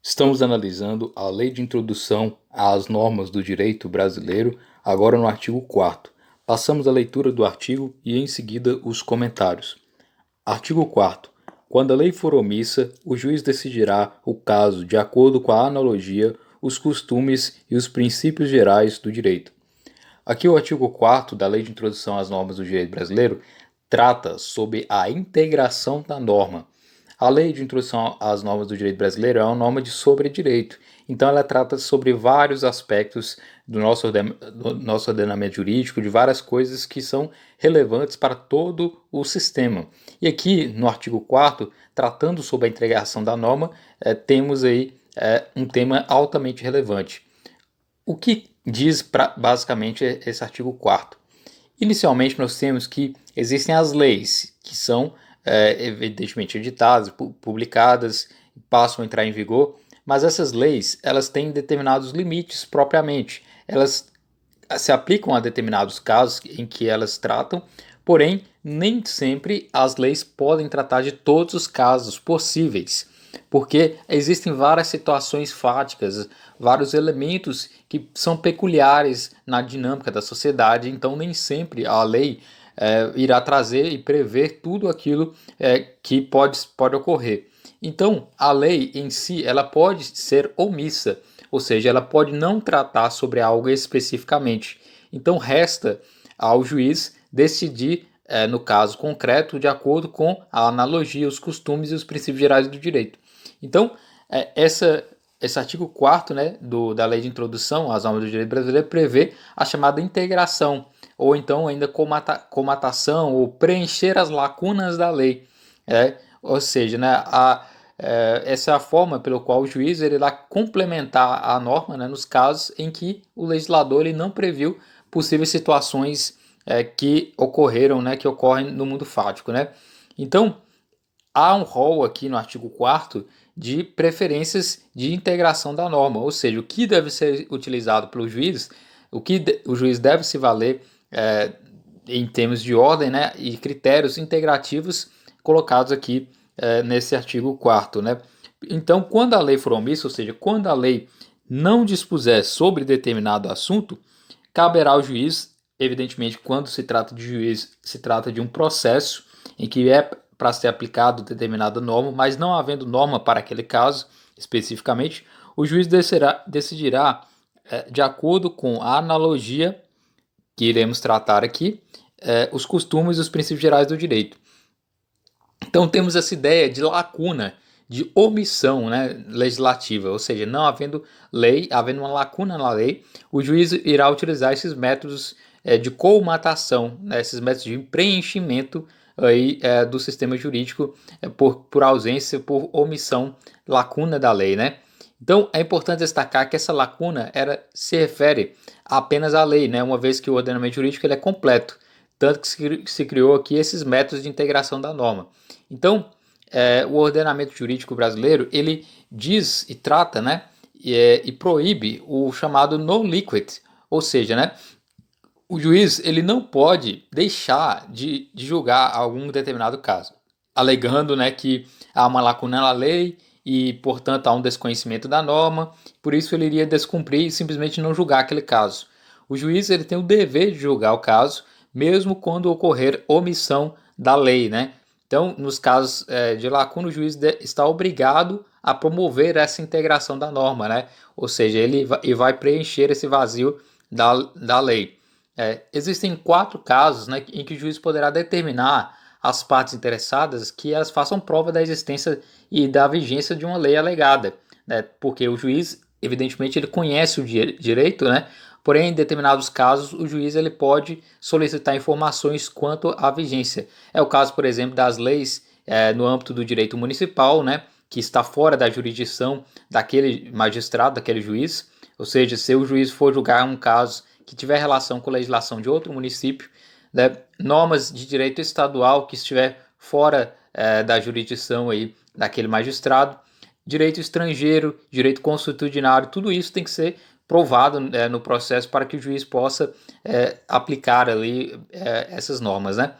Estamos analisando a Lei de Introdução às Normas do Direito Brasileiro, agora no artigo 4º. Passamos a leitura do artigo e em seguida os comentários. Artigo 4º. Quando a lei for omissa, o juiz decidirá o caso de acordo com a analogia, os costumes e os princípios gerais do direito. Aqui o artigo 4º da Lei de Introdução às Normas do Direito Brasileiro trata sobre a integração da norma. A Lei de Introdução às Normas do Direito Brasileiro é uma norma de sobre-direito, então ela trata sobre vários aspectos do nosso ordenamento jurídico, de várias coisas que são relevantes para todo o sistema. E aqui no artigo 4º, tratando sobre a integração da norma, temos aí um tema altamente relevante. O que diz basicamente esse artigo 4º? Inicialmente nós temos que existem as leis, que são evidentemente editadas, publicadas, passam a entrar em vigor, mas essas leis elas têm determinados limites propriamente. Elas se aplicam a determinados casos em que elas tratam, porém nem sempre as leis podem tratar de todos os casos possíveis, porque existem várias situações fáticas, vários elementos que são peculiares na dinâmica da sociedade, então nem sempre a lei irá trazer e prever tudo aquilo que pode ocorrer. Então, a lei em si ela pode ser omissa, ou seja, ela pode não tratar sobre algo especificamente. Então, resta ao juiz decidir, no caso concreto, de acordo com a analogia, os costumes e os princípios gerais do direito. Então, esse artigo 4º, né, da Lei de Introdução às Normas do Direito Brasileiro prevê a chamada integração, ou então ainda comatação, ou preencher as lacunas da lei. Ou seja, né, essa é a forma pela qual o juiz ele irá complementar a norma, né, nos casos em que o legislador ele não previu possíveis situações que ocorreram, né, que ocorrem no mundo fático. Né? Então, há um rol aqui no artigo 4º de preferências de integração da norma, ou seja, o que deve ser utilizado pelo juiz, o que o juiz deve se valer em termos de ordem, né, e critérios integrativos colocados aqui nesse artigo 4º. Né? Então, quando a lei for omissa, ou seja, quando a lei não dispuser sobre determinado assunto, caberá ao juiz, evidentemente, quando se trata de juiz, se trata de um processo em que é para ser aplicado determinada norma, mas não havendo norma para aquele caso especificamente, o juiz decidirá de acordo com a analogia que iremos tratar aqui, os costumes e os princípios gerais do direito. Então temos essa ideia de lacuna, de omissão, né, legislativa, ou seja, não havendo lei, havendo uma lacuna na lei, o juiz irá utilizar esses métodos de colmatação, né, esses métodos de preenchimento aí, do sistema jurídico por ausência, por omissão, lacuna da lei. Né? Então é importante destacar que essa lacuna se refere apenas à lei, né, uma vez que o ordenamento jurídico ele é completo, tanto que se criou aqui esses métodos de integração da norma. Então, o ordenamento jurídico brasileiro, ele diz e trata, né, e proíbe o chamado non liquid, ou seja, né, o juiz ele não pode deixar de julgar algum determinado caso, alegando, né, que há uma lacuna na lei e, portanto, há um desconhecimento da norma, por isso ele iria descumprir e simplesmente não julgar aquele caso. O juiz ele tem o dever de julgar o caso, mesmo quando ocorrer omissão da lei, né? Então, nos casos de lacuna, o juiz está obrigado a promover essa integração da norma, né? Ou seja, ele vai preencher esse vazio da lei. Existem 4 casos, né, em que o juiz poderá determinar às partes interessadas que elas façam prova da existência e da vigência de uma lei alegada, né? Porque o juiz, evidentemente, ele conhece o direito, né? Porém, em determinados casos, o juiz ele pode solicitar informações quanto à vigência. É o caso, por exemplo, das leis no âmbito do direito municipal, né, que está fora da jurisdição daquele magistrado, daquele juiz. Ou seja, se o juiz for julgar um caso que tiver relação com legislação de outro município, né, normas de direito estadual que estiver fora da jurisdição aí daquele magistrado, direito estrangeiro, direito consuetudinário, tudo isso tem que ser provado no processo para que o juiz possa aplicar ali essas normas, né?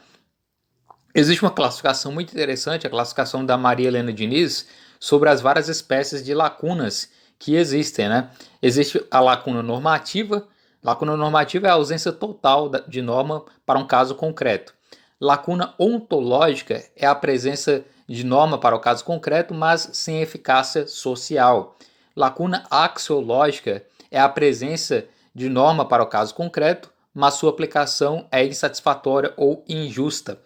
Existe uma classificação muito interessante, a classificação da Maria Helena Diniz, sobre as várias espécies de lacunas que existem, né? Existe a lacuna normativa. Lacuna normativa é a ausência total de norma para um caso concreto. Lacuna ontológica é a presença de norma para o caso concreto, mas sem eficácia social. Lacuna axiológica é a presença de norma para o caso concreto, mas sua aplicação é insatisfatória ou injusta.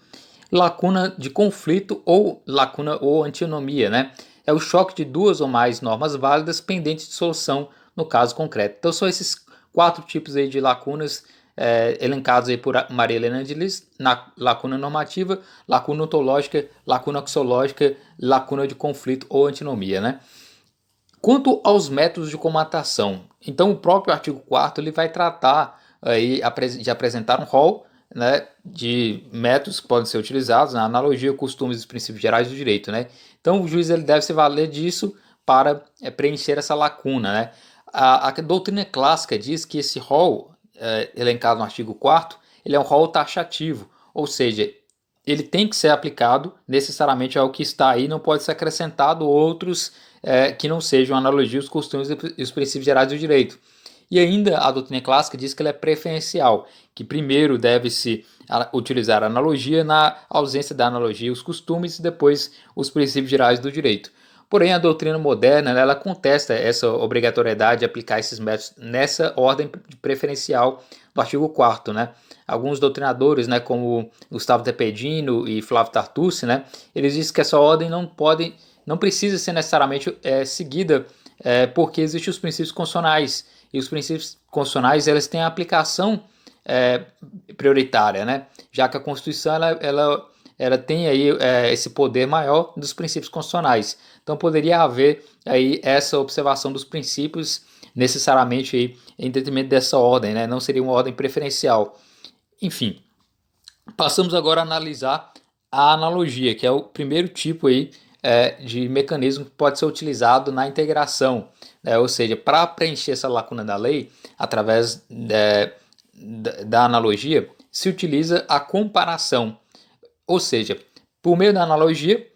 Lacuna de conflito ou lacuna ou antinomia, né? É o choque de duas ou mais normas válidas pendentes de solução no caso concreto. Então são esses 4 tipos aí de lacunas elencados aí por Maria Helena de Lis, na lacuna normativa, lacuna ontológica, lacuna axiológica, lacuna de conflito ou antinomia, né? Quanto aos métodos de comatação, então o próprio artigo 4º ele vai tratar aí de apresentar um rol, né, de métodos que podem ser utilizados na analogia, costumes e princípios gerais do direito, né? Então o juiz ele deve se valer disso para preencher essa lacuna, né? A doutrina clássica diz que esse rol elencado no artigo 4º ele é um rol taxativo, ou seja, ele tem que ser aplicado necessariamente ao que está aí, não pode ser acrescentado outros que não sejam analogia, os costumes e os princípios gerais do direito. E ainda a doutrina clássica diz que ele é preferencial, que primeiro deve-se utilizar a analogia, na ausência da analogia, os costumes e depois os princípios gerais do direito. Porém, a doutrina moderna ela contesta essa obrigatoriedade de aplicar esses métodos nessa ordem preferencial do artigo 4º, né? Alguns doutrinadores, né, como Gustavo Tepedino e Flávio Tartucci, né, eles dizem que essa ordem não precisa ser necessariamente seguida porque existem os princípios constitucionais, e os princípios constitucionais eles têm a aplicação prioritária, né? Já que a Constituição ela tem aí esse poder maior dos princípios constitucionais. Então poderia haver aí essa observação dos princípios necessariamente aí em detrimento dessa ordem, né? Não seria uma ordem preferencial. Enfim, passamos agora a analisar a analogia, que é o primeiro tipo aí de mecanismo que pode ser utilizado na integração, ou seja, para preencher essa lacuna da lei, através da analogia, se utiliza a comparação, ou seja, por meio da analogia,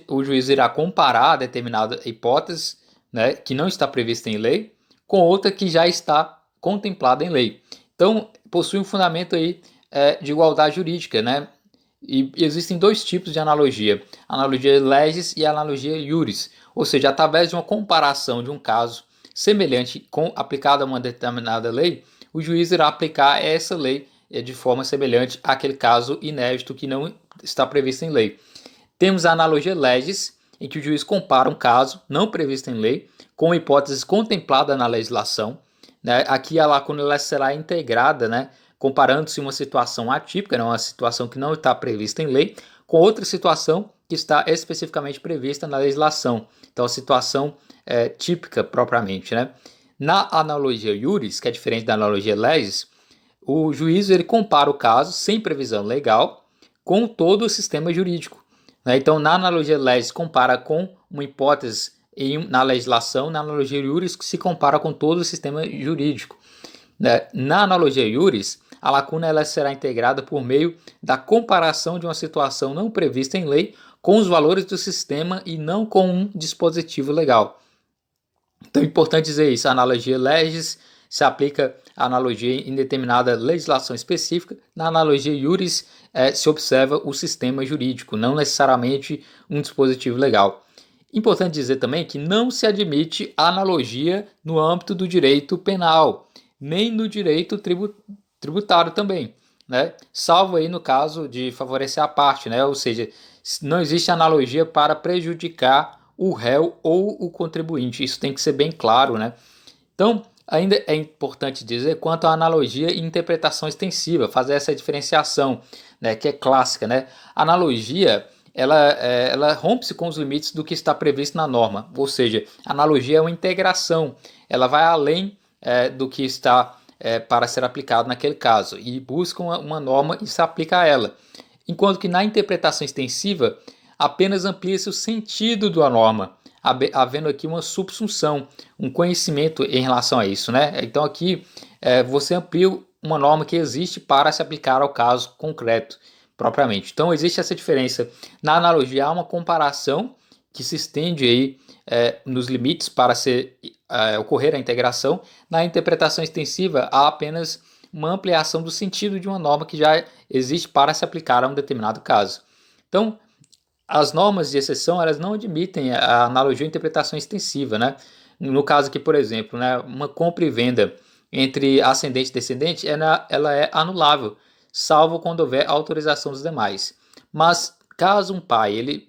o juiz irá comparar determinada hipótese, né, que não está prevista em lei, com outra que já está contemplada em lei. Então, possui um fundamento aí de igualdade jurídica, né? E existem 2 tipos de analogia, a analogia legis e a analogia iuris, ou seja, através de uma comparação de um caso semelhante aplicado a uma determinada lei, o juiz irá aplicar essa lei de forma semelhante àquele caso inédito que não está previsto em lei. Temos a analogia legis, em que o juiz compara um caso não previsto em lei com uma hipótese contemplada na legislação, né? Aqui a lacuna ela será integrada, né? Comparando-se uma situação atípica, né? Uma situação que não está prevista em lei, com outra situação que está especificamente prevista na legislação. Então, a situação típica propriamente, né? Na analogia iuris, que é diferente da analogia legis, o juiz ele compara o caso sem previsão legal com todo o sistema jurídico, né? Então, na analogia legis, compara com uma hipótese na legislação, na analogia iuris, que se compara com todo o sistema jurídico. Na analogia iuris, a lacuna ela será integrada por meio da comparação de uma situação não prevista em lei com os valores do sistema e não com um dispositivo legal. Então é importante dizer isso, a analogia legis se aplica a analogia em determinada legislação específica, na analogia iuris se observa o sistema jurídico, não necessariamente um dispositivo legal. Importante dizer também que não se admite analogia no âmbito do direito penal, nem no direito tributário também, né? Salvo aí no caso de favorecer a parte, né? Ou seja, não existe analogia para prejudicar o réu ou o contribuinte, isso tem que ser bem claro, né? Então, ainda é importante dizer quanto à analogia e interpretação extensiva, fazer essa diferenciação, né, que é clássica, né? A analogia ela rompe-se com os limites do que está previsto na norma, ou seja, a analogia é uma integração, ela vai além do que está para ser aplicado naquele caso e busca uma norma e se aplica a ela. Enquanto que na interpretação extensiva apenas amplia-se o sentido da norma, havendo aqui uma subsunção, um conhecimento em relação a isso, né? Então aqui você amplia uma norma que existe para se aplicar ao caso concreto propriamente. Então existe essa diferença. Na analogia há uma comparação que se estende aí nos limites para ocorrer a integração. Na interpretação extensiva, há apenas uma ampliação do sentido de uma norma que já existe para se aplicar a um determinado caso. Então, as normas de exceção, elas não admitem a analogia ou interpretação extensiva, né? No caso aqui, por exemplo, né, uma compra e venda entre ascendente e descendente, ela é anulável, salvo quando houver autorização dos demais. Mas caso um pai ele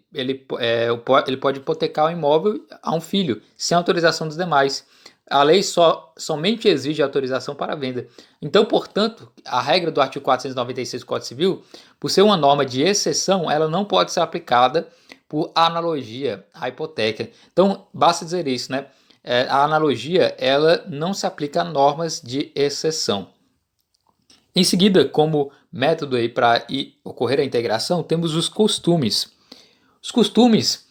pode hipotecar o imóvel a um filho sem autorização dos demais, a lei somente exige autorização para a venda. Então, portanto, a regra do artigo 496 do Código Civil, por ser uma norma de exceção, ela não pode ser aplicada por analogia à hipoteca. Então, basta dizer isso, né? A analogia, ela não se aplica a normas de exceção. Em seguida, como método aí para ocorrer a integração, temos os costumes. Os costumes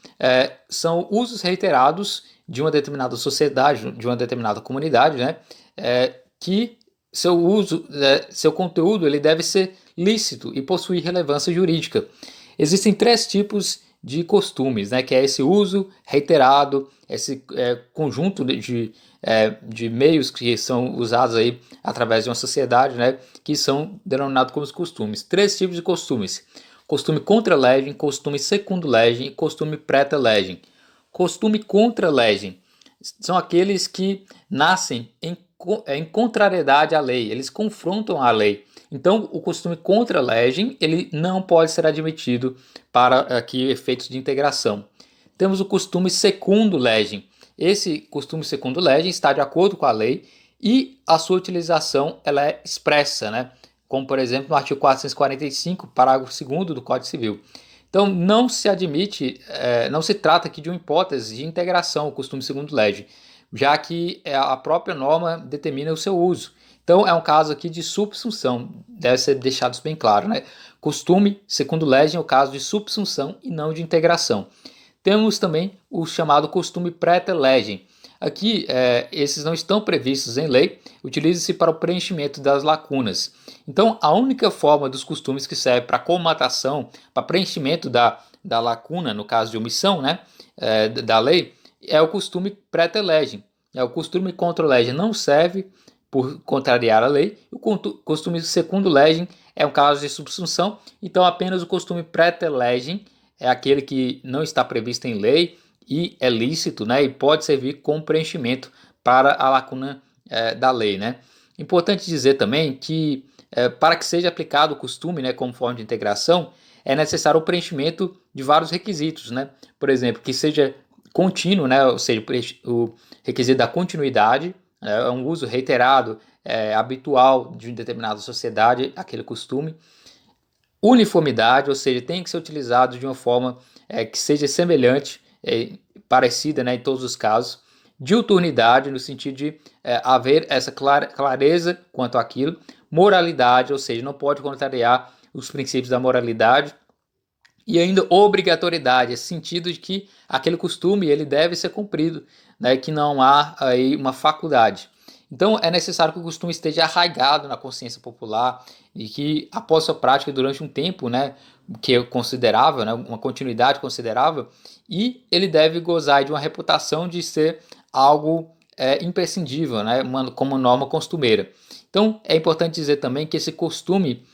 são usos reiterados de uma determinada sociedade, de uma determinada comunidade, né, que seu conteúdo ele deve ser lícito e possuir relevância jurídica. Existem 3 tipos de costumes, né, que é esse uso reiterado, esse conjunto de meios que são usados aí através de uma sociedade, né, que são denominados como os costumes. 3 tipos de costumes: costume contra legem, costume secundo legem e costume preta legem. Costume contra legem são aqueles que nascem em contrariedade à lei, eles confrontam a lei. Então, o costume contra legem, ele não pode ser admitido para aqui efeitos de integração. Temos o costume secundo legem. Esse costume secundo legem está de acordo com a lei e a sua utilização ela é expressa, né? Como, por exemplo, no artigo 445, parágrafo 2º do Código Civil. Então, não se admite, não se trata aqui de uma hipótese de integração, o costume segundo legem, já que a própria norma determina o seu uso. Então, é um caso aqui de subsunção, deve ser deixado bem claro, né? Costume segundo legem é o caso de subsunção e não de integração. Temos também o chamado costume preta legem. Aqui, esses não estão previstos em lei, utiliza-se para o preenchimento das lacunas. Então, a única forma dos costumes que serve para comatação, para preenchimento da lacuna, no caso de omissão, né, da lei, é o costume preta legem. O costume contra legem não serve por contrariar a lei, o costume secundo legem é um caso de subsunção, então apenas o costume preta legem é aquele que não está previsto em lei e é lícito, né, e pode servir como preenchimento para a lacuna da lei, né. Importante dizer também que para que seja aplicado o costume, né, como forma de integração, é necessário o preenchimento de vários requisitos, né. Por exemplo, que seja contínuo, né, ou seja, o requisito da continuidade, é um uso reiterado, habitual de uma determinada sociedade, aquele costume. Uniformidade, ou seja, tem que ser utilizado de uma forma que seja semelhante, parecida, né, em todos os casos. Diuturnidade, no sentido de haver essa clareza quanto àquilo. Moralidade, ou seja, não pode contrariar os princípios da moralidade. E ainda obrigatoriedade, esse sentido de que aquele costume ele deve ser cumprido, né, que não há aí uma faculdade. Então é necessário que o costume esteja arraigado na consciência popular e que após sua prática durante um tempo, né, que é considerável, né, uma continuidade considerável, e ele deve gozar de uma reputação de ser algo imprescindível, né, como norma costumeira. Então é importante dizer também que esse costume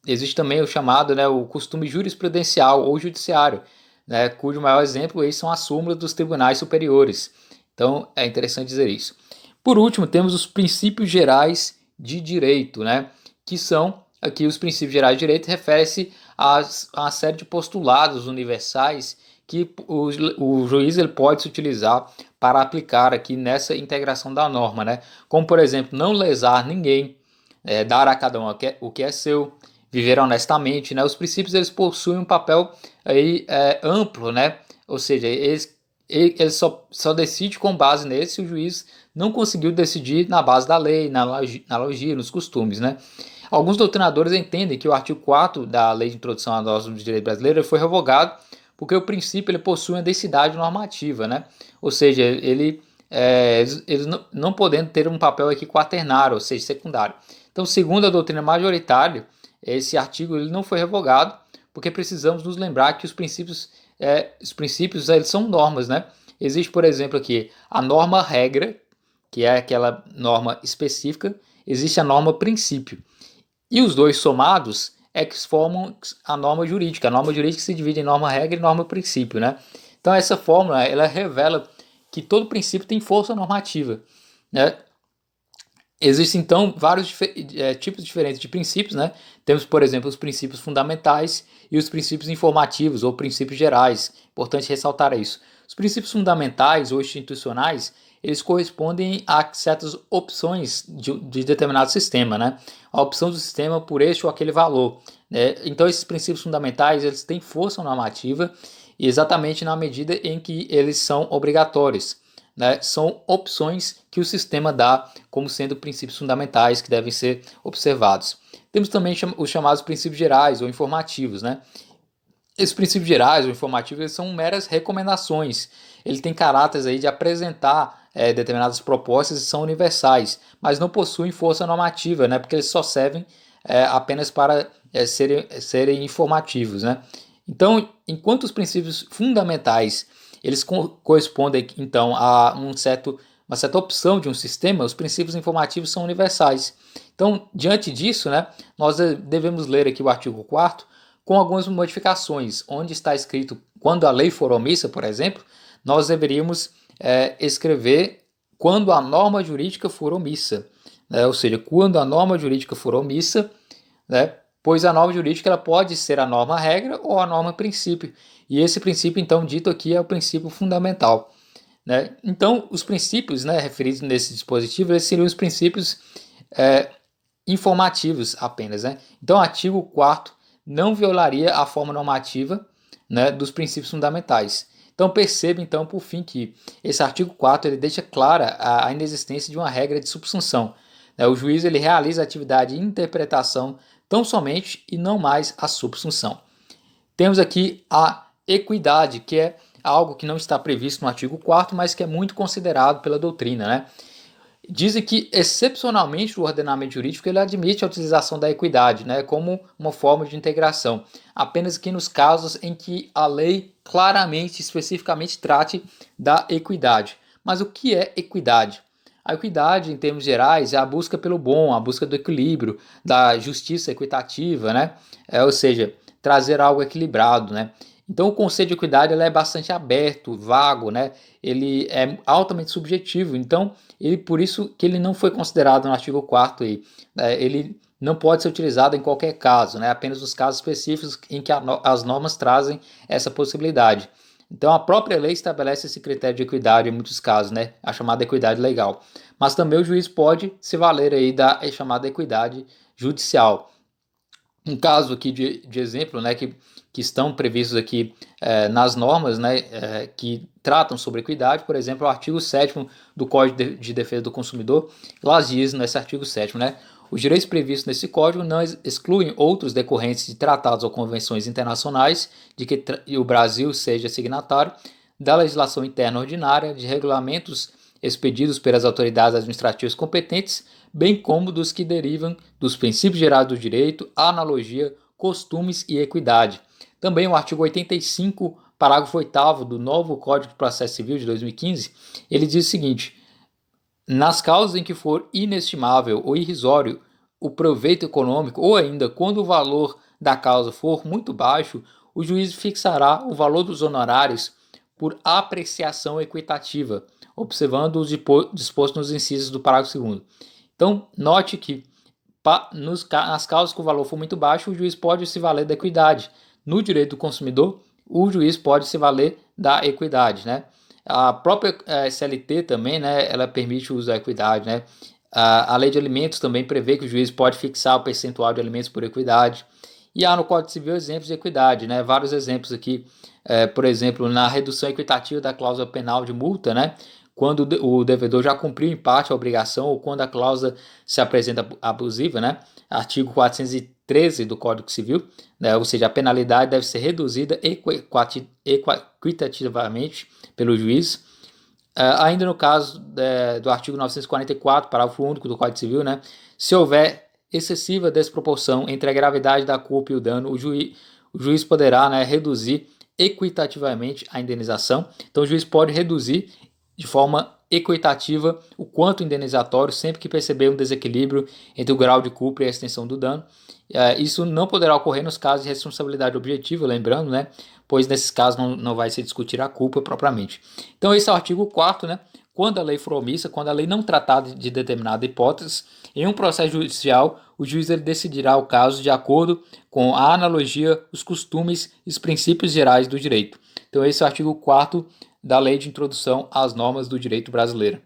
existe também o chamado, né, o costume jurisprudencial ou judiciário, né, cujo maior exemplo aí são as súmulas dos tribunais superiores. Então é interessante dizer isso. Por último, temos os princípios gerais de direito, né, que são aqui os princípios gerais de direito, refere-se a uma série de postulados universais que o juiz ele pode se utilizar para aplicar aqui nessa integração da norma, né, como por exemplo, não lesar ninguém, dar a cada um o que é seu, viver honestamente, né? Os princípios eles possuem um papel aí amplo, né? Ou seja, ele só decide com base nele se o juiz não conseguiu decidir na base da lei, na analogia, nos costumes, né? Alguns doutrinadores entendem que o artigo 4º da Lei de Introdução à Norma do Direito Brasileiro foi revogado porque o princípio ele possui uma densidade normativa, né? Ou seja, eles não podendo ter um papel aqui quaternário, ou seja, secundário. Então, segundo a doutrina majoritária, esse artigo ele não foi revogado, porque precisamos nos lembrar que os princípios os princípios eles são normas, né? Existe, por exemplo, aqui a norma regra, que é aquela norma específica, existe a norma princípio. E os dois somados é que formam a norma jurídica. A norma jurídica se divide em norma regra e norma princípio, né? Então essa fórmula ela revela que todo princípio tem força normativa, né? Existem, então, vários tipos diferentes de princípios, né? Temos, por exemplo, os princípios fundamentais e os princípios informativos ou princípios gerais. Importante ressaltar isso. Os princípios fundamentais ou institucionais, eles correspondem a certas opções de determinado sistema, né? A opção do sistema por este ou aquele valor, né? Então, esses princípios fundamentais, eles têm força normativa exatamente na medida em que eles são obrigatórios, né? São opções que o sistema dá como sendo princípios fundamentais que devem ser observados. Temos também os chamados princípios gerais ou informativos, né? Esses princípios gerais ou informativos eles são meras recomendações. Ele tem caráter aí de apresentar determinadas propostas e são universais, mas não possuem força normativa, né? Porque eles só servem apenas para serem informativos, né? Então, enquanto os princípios fundamentais eles correspondem então a uma certa opção de um sistema, os princípios informativos são universais. Então, diante disso, né, nós devemos ler aqui o artigo 4º com algumas modificações, onde está escrito quando a lei for omissa, por exemplo, nós deveríamos escrever quando a norma jurídica for omissa, né? Ou seja, quando a norma jurídica for omissa, né, pois a norma jurídica ela pode ser a norma regra ou a norma princípio, e esse princípio então dito aqui é o princípio fundamental, né? Então os princípios, né, referidos nesse dispositivo eles seriam os princípios informativos apenas, né? Então o artigo 4º não violaria a forma normativa, né, dos princípios fundamentais. Então perceba então por fim que esse artigo 4º ele deixa clara a inexistência de uma regra de subsunção, né? O juiz ele realiza a atividade de interpretação tão somente e não mais a subsunção. Temos aqui a equidade, que é algo que não está previsto no artigo 4º, mas que é muito considerado pela doutrina, né? Dizem que, excepcionalmente, o ordenamento jurídico ele admite a utilização da equidade, né, como uma forma de integração, apenas que nos casos em que a lei claramente, especificamente trate da equidade. Mas o que é equidade? A equidade, em termos gerais, é a busca pelo bom, a busca do equilíbrio, da justiça equitativa, né? Ou seja, trazer algo equilibrado, né? Então o conceito de equidade ele é bastante aberto, vago, né? Ele é altamente subjetivo, então ele, por isso que ele não foi considerado no artigo 4º aí, né? Ele não pode ser utilizado em qualquer caso, né? Apenas nos casos específicos em que as normas trazem essa possibilidade. Então a própria lei estabelece esse critério de equidade em muitos casos, né? A chamada equidade legal. Mas também o juiz pode se valer aí da chamada equidade judicial. Um caso aqui de exemplo, né, que estão previstos aqui nas normas, né, que tratam sobre equidade, por exemplo, o artigo 7º do Código de Defesa do Consumidor, lá diz nesse artigo 7º, né, os direitos previstos nesse código não excluem outros decorrentes de tratados ou convenções internacionais de que o Brasil seja signatário, da legislação interna ordinária, de regulamentos expedidos pelas autoridades administrativas competentes, bem como dos que derivam dos princípios gerais do direito, analogia, costumes e equidade. Também o artigo 85, parágrafo 8º do novo Código de Processo Civil de 2015, ele diz o seguinte: nas causas em que for inestimável ou irrisório o proveito econômico, ou ainda quando o valor da causa for muito baixo, o juiz fixará o valor dos honorários por apreciação equitativa, observando os disposto nos incisos do parágrafo 2º. Então, note que nas causas que o valor for muito baixo, o juiz pode se valer da equidade. No direito do consumidor, o juiz pode se valer da equidade, né? A própria CLT também, né, ela permite o uso da equidade, né? A lei de alimentos também prevê que o juiz pode fixar o percentual de alimentos por equidade. E há no Código Civil exemplos de equidade, né? Vários exemplos aqui, por exemplo, na redução equitativa da cláusula penal de multa, né? Quando o devedor já cumpriu em parte a obrigação ou quando a cláusula se apresenta abusiva, né? Artigo 413 do Código Civil, né? Ou seja, a penalidade deve ser reduzida equitativamente pelo juiz. Ainda no caso do artigo 944, parágrafo único do Código Civil, né? Se houver excessiva desproporção entre a gravidade da culpa e o dano, o juiz poderá, né, reduzir equitativamente a indenização. Então o juiz pode reduzir de forma equitativa o quanto indenizatório sempre que perceber um desequilíbrio entre o grau de culpa e a extensão do dano. Isso não poderá ocorrer nos casos de responsabilidade objetiva, lembrando, né? Pois nesses casos não vai se discutir a culpa propriamente. Então esse é o artigo 4º, né? Quando a lei for omissa, quando a lei não tratar de determinada hipótese, em um processo judicial, o juiz ele decidirá o caso de acordo com a analogia, os costumes e os princípios gerais do direito. Então esse é o artigo 4º da Lei de Introdução às Normas do Direito Brasileiro.